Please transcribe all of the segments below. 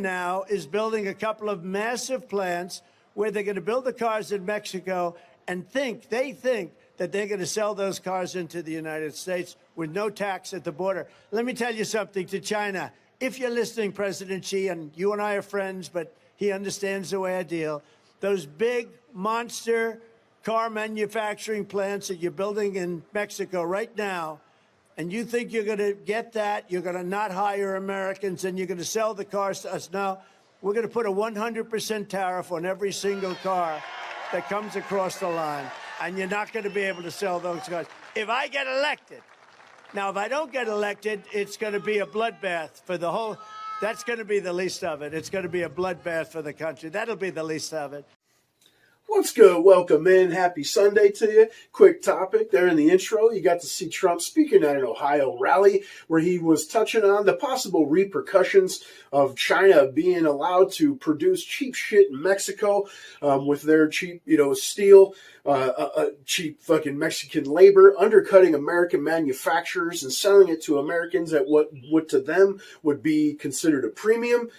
now is building a couple of massive plants where they're going to build the cars in Mexico and they think that they're going to sell those cars into the United States with no tax at the border. Let me tell you something to China. If you're listening, President Xi, and you and I are friends, but he understands the way I deal, those big monster car manufacturing plants that you're building in Mexico right now, and you think you're going to get that, you're going to not hire Americans, and you're going to sell the cars to us. No, we're going to put a 100% tariff on every single car that comes across the line, and you're not going to be able to sell those cars. If I get elected, now, if I don't get elected, it's going to be a bloodbath for the whole, that's going to be the least of it. It's going to be a bloodbath for the country. That'll be the least of it. What's good? Welcome in. Happy Sunday to you. Quick topic there in the intro. You got to see Trump speaking at an Ohio rally where he was touching on the possible repercussions of China being allowed to produce cheap shit in Mexico with their cheap, steel, cheap fucking Mexican labor, undercutting American manufacturers and selling it to Americans at what to them would be considered a premium.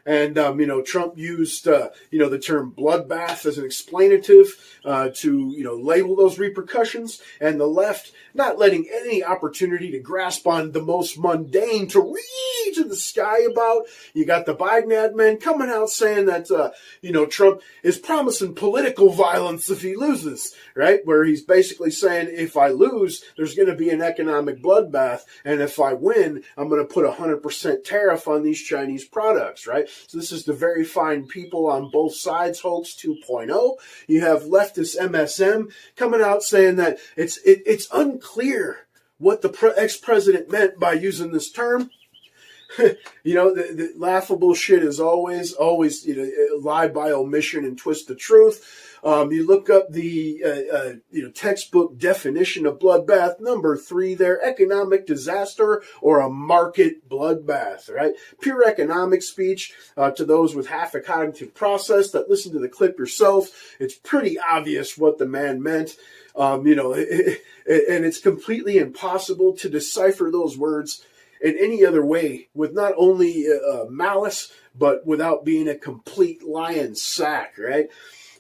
And, Trump used, the term bloodbath as an explanative to, label those repercussions, and the left not letting any opportunity to grasp on the most mundane to reach in the sky about. You got the Biden admin coming out saying that, Trump is promising political violence if he loses, right? Where he's basically saying, if I lose, there's going to be an economic bloodbath, and if I win, I'm going to put 100% tariff on these Chinese products, right? So this is the very fine people on both sides, hoax 2.0. You have leftist MSM coming out saying that it's unclear what the ex-president meant by using this term. The laughable shit is always, lie by omission and twist the truth. You look up the, textbook definition of bloodbath, number 3 there, economic disaster or a market bloodbath, right? Pure economic speech to those with half a cognitive process that listen to the clip yourself. It's pretty obvious what the man meant. And it's completely impossible to decipher those words in any other way with not only malice, but without being a complete lying sack, right?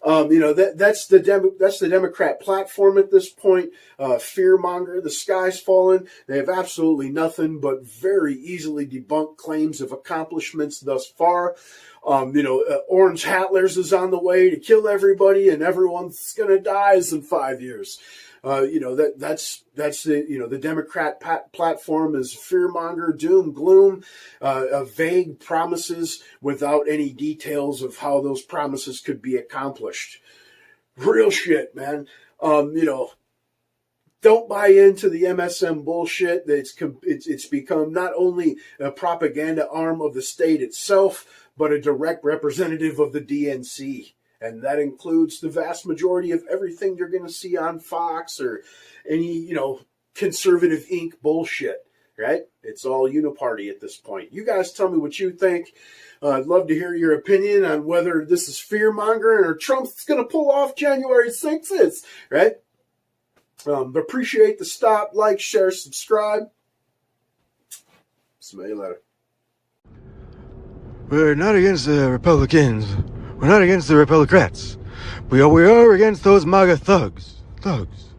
That's the Democrat platform at this point. Fearmonger, the sky's fallen. They have absolutely nothing but very easily debunked claims of accomplishments thus far. Orange Hatlers is on the way to kill everybody, and everyone's gonna die in 5 years. That's the Democrat platform is fearmonger, doom, gloom, vague promises without any details of how those promises could be accomplished. Real shit, man. Don't buy into the MSM bullshit. It's become not only a propaganda arm of the state itself, but a direct representative of the DNC. And that includes the vast majority of everything you're going to see on Fox or any, conservative Inc. bullshit, right? It's all uniparty at this point. You guys tell me what you think. I'd love to hear your opinion on whether this is fear-mongering or Trump's going to pull off January 6th, right? Appreciate the stop, like, share, subscribe. Smell you later. We're not against the Republicans. We're not against the Republicrats. We are against those MAGA thugs. Thugs.